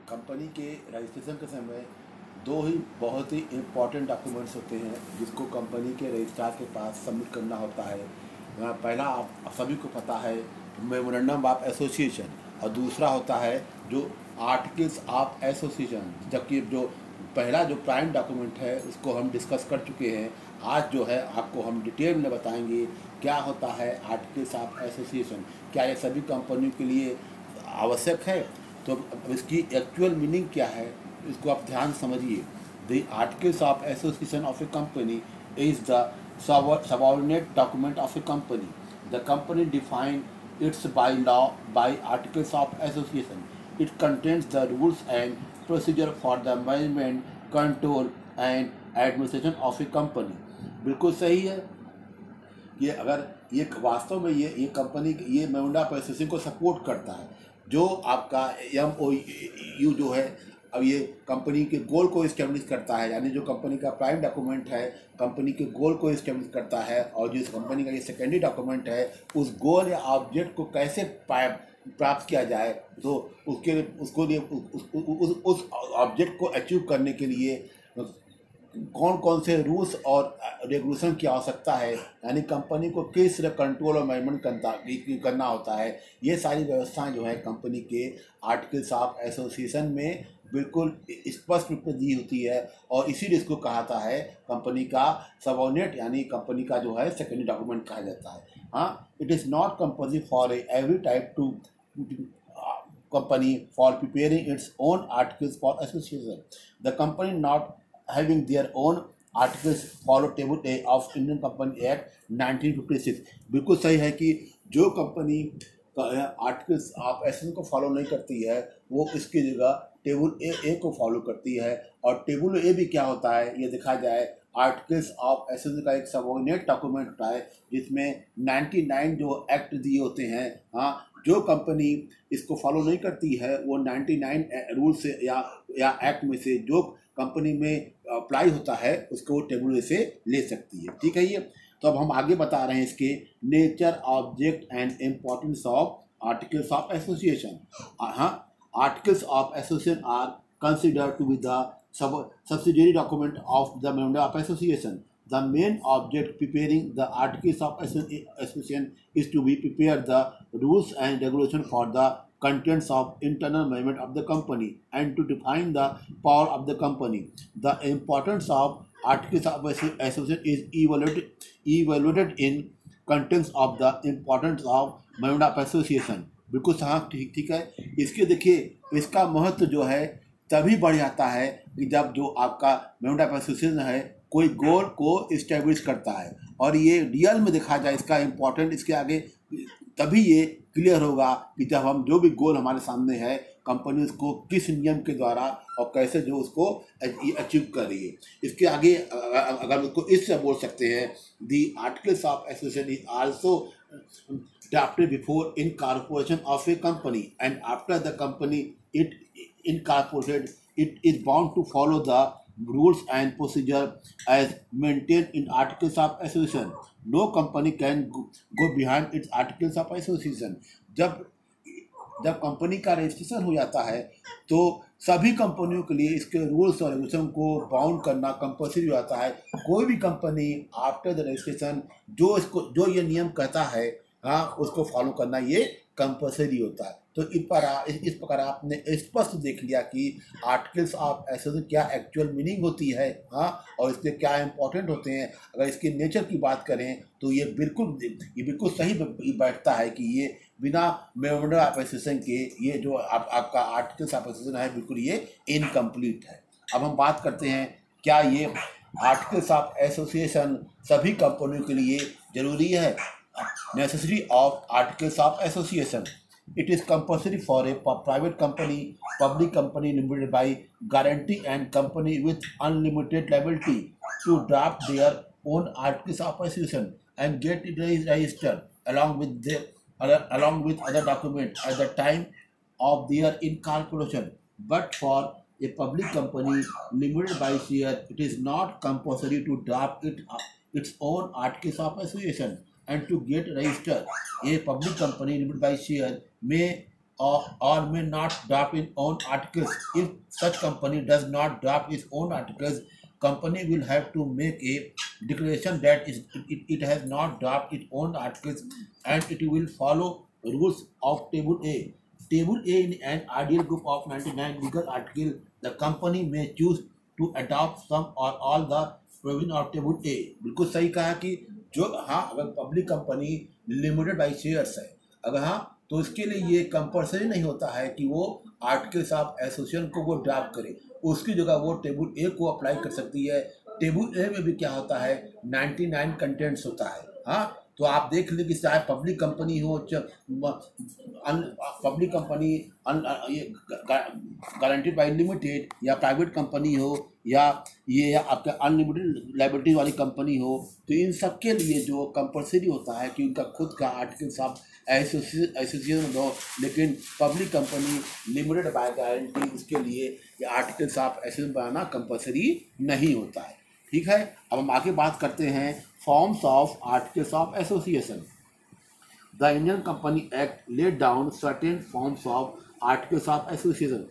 Company के registration के समय दो ही बहुत ही इम्पॉर्टेंट डॉक्यूमेंट्स होते हैं जिसको कंपनी के रजिस्ट्रार के पास सबमिट करना होता है। पहला आप सभी को पता है मेमोरेंडम ऑफ एसोसिएशन और दूसरा होता है जो आर्टिकल्स ऑफ एसोसिएशन। जबकि जो पहला जो प्राइम डॉक्यूमेंट है उसको हम डिस्कस कर चुके हैं। आज जो है आपको हम डिटेल में बताएंगे क्या होता है आर्टिकल्स ऑफ एसोसिएशन, क्या ये सभी कंपनियों के लिए आवश्यक है, तो अब इसकी एक्चुअल मीनिंग क्या है इसको आप ध्यान समझिए। The articles of association of a company is the subordinate document of a company. The company define it's by law by articles of association. It contains the rules and procedure for the management, control and administration of a company. बिल्कुल सही है। ये अगर ये वास्तव में ये company ये मेमोरेंडम ऑफ एसोसिएशन को सपोर्ट करता है। जो आपका MOU जो है अब ये कंपनी के गोल को इस्टेब्लिश करता है, यानी जो कंपनी का प्राइम डॉक्यूमेंट है कंपनी के गोल को इस्टेब्लिश करता है, और जिस कंपनी का ये सेकेंडरी डॉक्यूमेंट है उस गोल या ऑब्जेक्ट को कैसे प्राप्त किया जाए, तो उस ऑब्जेक्ट को अचीव करने के लिए कौन कौन से रूल्स और रेगुलेशन की आवश्यकता है, यानी कंपनी को किस तरह कंट्रोल और मैनेजमेंट करना होता है। ये सारी व्यवस्थाएं जो है कंपनी के आर्टिकल्स ऑफ एसोसिएशन में बिल्कुल स्पष्ट रूप में दी होती है, और इसीलिए इसको कहा है कंपनी का सबऑर्डिनेट, यानी कंपनी का जो है सेकेंडरी डॉक्यूमेंट कहा जाता है। हाँ, it is not compulsory for every type two company for preparing its own articles for association. The company not having their own articles follow Table A of Indian Company Act 1956। बिल्कुल सही है कि जो company articles of association को follow नहीं करती है वो इसकी जगह टेबल ए को फॉलो करती है। और टेबल ए भी क्या होता है ये देखा जाए, आर्टिकल्स ऑफ एसोसिएशन का एक सबऑर्डिनेट डॉक्यूमेंट होता है जिसमें 99 जो एक्ट दिए होते हैं। हाँ, जो कंपनी इसको फॉलो नहीं करती है वो 99 रूल से या एक्ट में से जो कंपनी में अप्लाई होता है उसको वो टेबल से ले सकती है। ठीक है ये। तो अब हम आगे बता रहे हैं इसके nature, object and importance of articles of association. हाँ, articles of association are considered to be the subsidiary document of the memorandum of association. The main object preparing the articles of association is to be prepared the rules and regulation for the contents of internal management of the company and to define the power of the company. The importance of articles of association is evaluated in contents of the importance of memorandum of association। बिल्कुल हाँ, ठीक है। इसके देखिए इसका महत्व जो है तभी बढ़ जाता है कि जब जो आपका मेमोरेंडम ऑफ एसोसिएशन है कोई गोल को इस्टेब्लिश करता है, और ये रियल में देखा जाए इसका इम्पोर्टेंट इसके आगे तभी ये क्लियर होगा कि जब हम जो भी गोल हमारे सामने है कंपनी उसको किस नियम के द्वारा और कैसे जो उसको अचीव कर रही है। इसके आगे अगर उसको इससे बोल सकते हैं, the articles of association is also drafted before incorporation of a company, and after the company it incorporated, it is bound to follow the rules and procedure as maintained in articles of association. No company can go behind its articles of association। जब company का registration हो जाता है तो सभी कंपनियों के लिए इसके रूल्स और रेगुलेशन को बाउंड करना कंपल्सरी हो जाता है। कोई भी कंपनी आफ्टर द रजिस्ट्रेशन जो ये नियम कहता है हाँ उसको फॉलो करना ये कंपल्सरी होता है। तो इस प्रकार आपने स्पष्ट देख लिया कि आर्टिकल्स ऑफ एसोसिएशन क्या एक्चुअल मीनिंग होती है, हाँ, और इसके क्या इंपॉर्टेंट होते हैं। अगर इसके नेचर की बात करें तो ये बिल्कुल सही बैठता है कि ये बिना मेमोरेंडम ऑफ एसोसिएशन के ये जो आपका आर्टिकल्स ऑफ एसोसिएशन है बिल्कुल ये इनकम्प्लीट है। अब हम बात करते हैं क्या ये आर्टिकल्स ऑफ एसोसिएशन सभी कंपनियों के लिए ज़रूरी है। Necessity of articles of association. It is compulsory for a private company, public company limited by guarantee and company with unlimited liability to draft their own articles of association and get it registered along with other documents at the time of their incorporation. But for a public company limited by share, it is not compulsory to draft its own articles of association and to get registered। A public company limited by share may or may not draft its own articles. If such company does not draft its own articles, company will have to make a declaration that it has not drafted its own articles, and it will follow rules of Table A. Table A in an ideal group of 99 legal articles, the company may choose to adopt some or all the provision of Table A. बिल्कुल सही कहा कि जो हाँ अगर public company limited by shares है, अगर हाँ तो इसके लिए ये कंपलसरी नहीं होता है कि वो आर्टिकल्स ऑफ एसोसिएशन को वो ड्राफ्ट करे, उसकी जगह वो टेबल ए को अप्लाई कर सकती है। टेबल ए में भी क्या होता है, 99 कंटेंट्स होता है। हाँ तो आप देख लीजिए कि चाहे पब्लिक कंपनी हो, public company guaranteed bye limited, या प्राइवेट कंपनी हो, या ये आपका अनलिमिटेड लाइबिलिटी वाली कंपनी हो, तो इन सब के लिए जो कंपलसरी होता है कि उनका खुद का आर्टिकल्स ऑफ एसोसिएशन दो, लेकिन public company limited by guarantee उसके लिए ये articles of association banana compulsory नहीं होता है। ठीक है, अब हम आगे बात करते हैं forms of articles of association. The Indian company act laid down certain forms of articles of association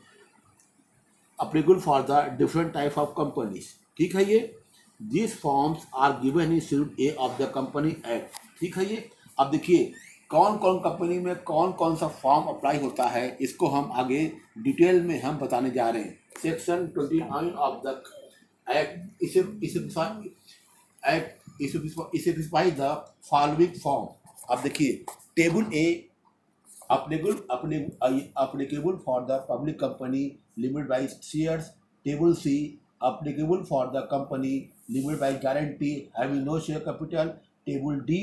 applicable for the different type of companies। ठीक है ये, these forms are given in Schedule A of the Company Act। ठीक है ये, अब देखिए कौन कौन कंपनी में कौन कौन सा फॉर्म अप्लाई होता है, इसको हम आगे डिटेल में हम बताने जा रहे हैं। Section 29 of the act specify the following form. अब देखिए table A applicable for the public company limited by shares. Table C applicable for the company limited by guarantee having no share capital. Table D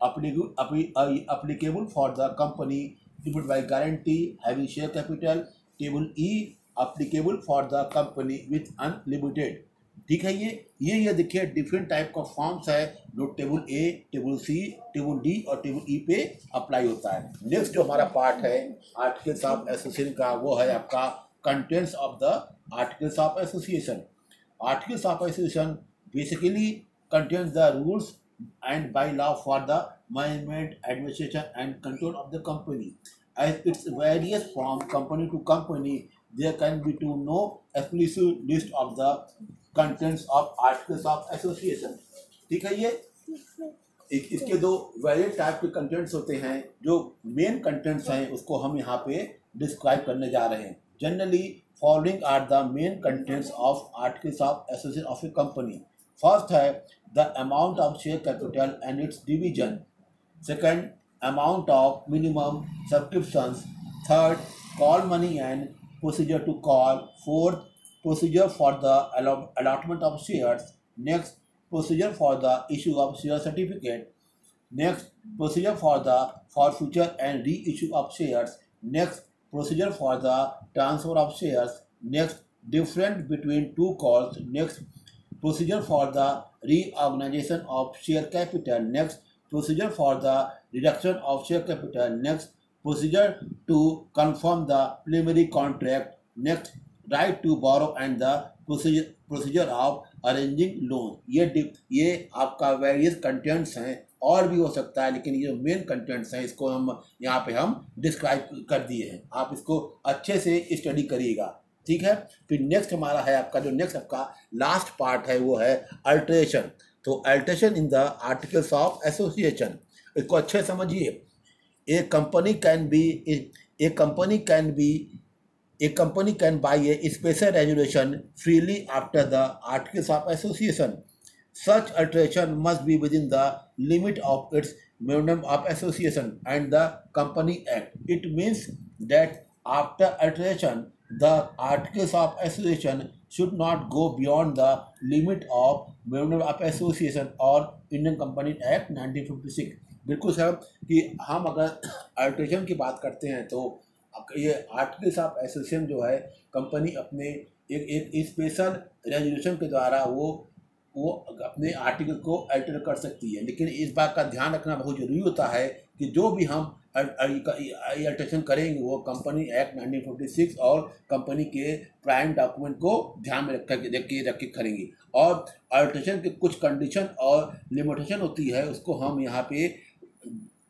applicable for the company limited by guarantee having share capital. Table E applicable for the company with unlimited। ठीक है ये देखिए different type का forms है जो table ए, table सी, table D और table ई पे apply होता है। नेक्स्ट जो हमारा पार्ट है आर्टिकल्स ऑफ एसोसिएशन का, वो है आपका contents of the articles of association. Articles of association basically contains the rules and by law for the management, administration and control of the company. As its varies from company to company, there can be to no explicit list of the contents of articles of association। ठीक है ये, इसके दो various type के contents होते हैं। जो main contents हैं उसको हम यहाँ पे डिस्क्राइब करने जा रहे हैं। Generally following are the main contents of articles of association of a company. First है the amount of share capital and its division. Second, amount of minimum subscriptions. Third, call money and procedure to call। Fourth, procedure for the allotment of shares। Next, procedure for the issue of share certificate। Next, procedure for the forfeiture and reissue of shares। Next, procedure for the transfer of shares। Next, difference between two calls। Next, procedure for the reorganization of share capital। Next, procedure for the reduction of share capital। Next, procedure to confirm the preliminary contract। Next, right to borrow and the procedure of arranging loan। ये आपका various contents हैं, और भी हो सकता है, लेकिन ये जो मेन कंटेंट्स हैं इसको हम यहाँ पे हम डिस्क्राइब कर दिए हैं। आप इसको अच्छे से स्टडी करिएगा। ठीक है, फिर नेक्स्ट हमारा है आपका जो नेक्स्ट आपका लास्ट पार्ट है वो है अल्टरेशन। तो alteration in the articles of association, इसको अच्छे समझिए। A company can buy a special resolution freely after the articles of association. Such alteration must be within the limit of its memorandum of association and the Company Act। It means that after alteration, the articles of association should not go beyond the limit of memorandum of association or Indian Company Act 1956। बिल्कुल sir कि हम अगर alteration की बात करते हैं तो ये आर्टिकल्स ऑफ एसोसिएशन जो है कंपनी अपने एक स्पेशल रेजोल्यूशन के द्वारा वो अपने आर्टिकल को अल्टर कर सकती है। लेकिन इस बात का ध्यान रखना बहुत जरूरी होता है कि जो भी हम अल्टरेशन करेंगे वो कंपनी एक्ट 1956 और कंपनी के प्राइम डॉक्यूमेंट को ध्यान में रख के करेंगे। और अल्टरेशन के कुछ कंडीशन और लिमिटेशन होती है, उसको हम यहाँ पे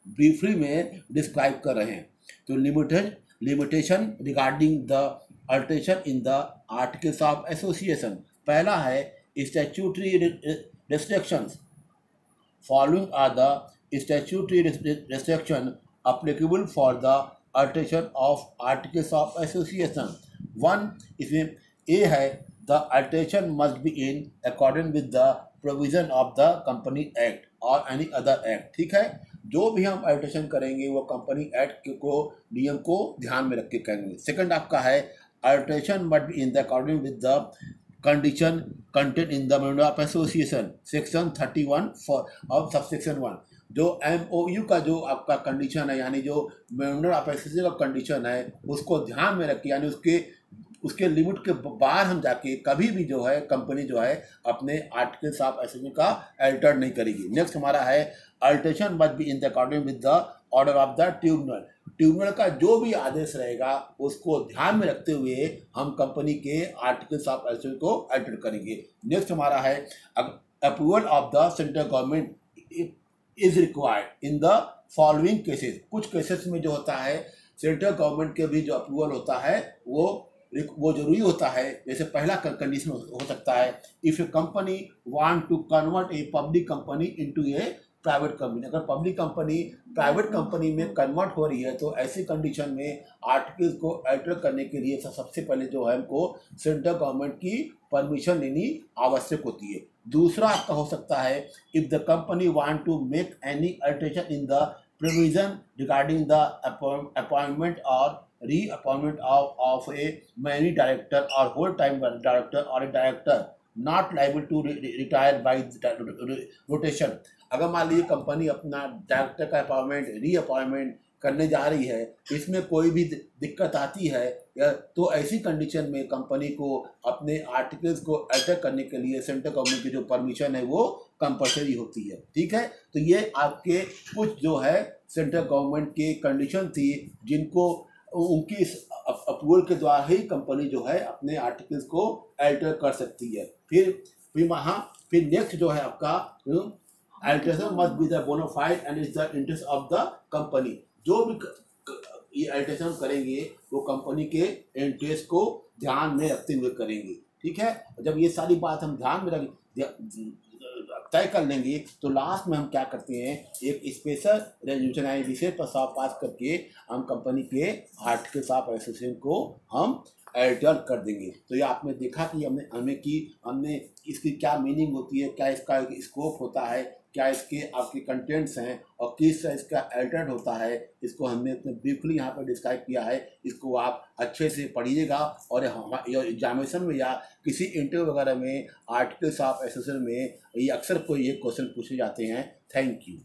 ब्रीफली में डिस्क्राइब कर रहे हैं। तो limitation regarding the alteration in the articles of association. पहला है statutory restrictions. Following are the statutory restriction applicable for the alteration of articles of association. One, इसमें A है the alteration must be in accordance with the provision of the Company Act or any other act। ठीक है, जो भी हम alteration करेंगे वो company act को नियम को ध्यान में रख के करेंगे। सेकंड आपका है alteration must be in the according with the condition content in the memorandum of association section 31 of subsection 1। जो MOU का जो आपका कंडीशन है, यानी जो मेमोरेंडम ऑफ एसोसिएशन का कंडीशन है, उसको ध्यान में रख के, यानी उसके लिमिट के बाहर हम जाके कभी भी जो है कंपनी जो है अपने आर्टिकल्स ऑफ एसोसिएशन का अल्टर नहीं करेगी। नेक्स्ट हमारा है alteration must be in the according with the order of the tribunal. Tribunal का जो भी आदेश रहेगा उसको ध्यान में रखते हुए हम कंपनी के आर्टिकल्स ऑफ एसोसिएशन को अल्टर करेंगे। नेक्स्ट हमारा है approval of the central government is required in the following cases. कुछ केसेस में जो होता है सेंट्रल गवर्नमेंट के भी जो अप्रूवल होता है वो जरूरी होता है। जैसे पहला कंडीशन हो सकता है if a company want to convert a public company into a private company. अगर पब्लिक कंपनी प्राइवेट कंपनी में कन्वर्ट हो रही है तो ऐसी कंडीशन में आर्टिकल्स को अल्टर करने के लिए सबसे पहले जो है हमको सेंट्रल गवर्नमेंट की परमिशन लेनी आवश्यक होती है। दूसरा आपका हो सकता है if the company want to make any alteration in the provision regarding the appointment और reappointment of a managing director or whole-time director or a director not liable to retire by rotation। अगर मान लीजिए company अपना director का appointment reappointment करने जा रही है, इसमें कोई भी दिक्कत आती है या तो ऐसी कंडीशन में कंपनी को अपने आर्टिकल्स को अल्टर करने के लिए सेंट्रल गवर्नमेंट की जो परमिशन है वो कंपलसरी होती है। ठीक है, तो ये आपके कुछ जो है सेंट्रल गवर्नमेंट के कंडीशन थी जिनको उनकी अप्रूवल के द्वारा ही कंपनी जो है अपने आर्टिकल्स को अल्टर कर सकती है। फिर नेक्स्ट जो है आपका alteration must be the bona fide and is the interest of the company. जो भी ये अल्टरेशन करेंगे वो कंपनी के इंटरेस्ट को ध्यान में रखते हुए करेंगे। ठीक है, जब ये सारी बात हम ध्यान में तय कर लेंगे तो लास्ट में हम क्या करते हैं, एक स्पेशल रेजोल्यूशन यानी विशेष प्रस्ताव पास करके हम कंपनी के आर्टिकल्स ऑफ एसोसिएशन को हम अल्टर कर देंगे। तो ये आपने देखा कि हमने इसकी क्या मीनिंग होती है, क्या इसका स्कोप होता है, क्या इसके आपके कंटेंट्स हैं और किस तरह इसका अल्टर्ड होता है, इसको हमने इतने ब्रीफली यहाँ पर डिस्क्राइब किया है। इसको आप अच्छे से पढ़िएगा और एग्जामिनेशन में या किसी इंटरव्यू वगैरह में आर्टिकल्स ऑफ एसोसिएशन में ये अक्सर कोई ये क्वेश्चन पूछे जाते हैं। Thank you.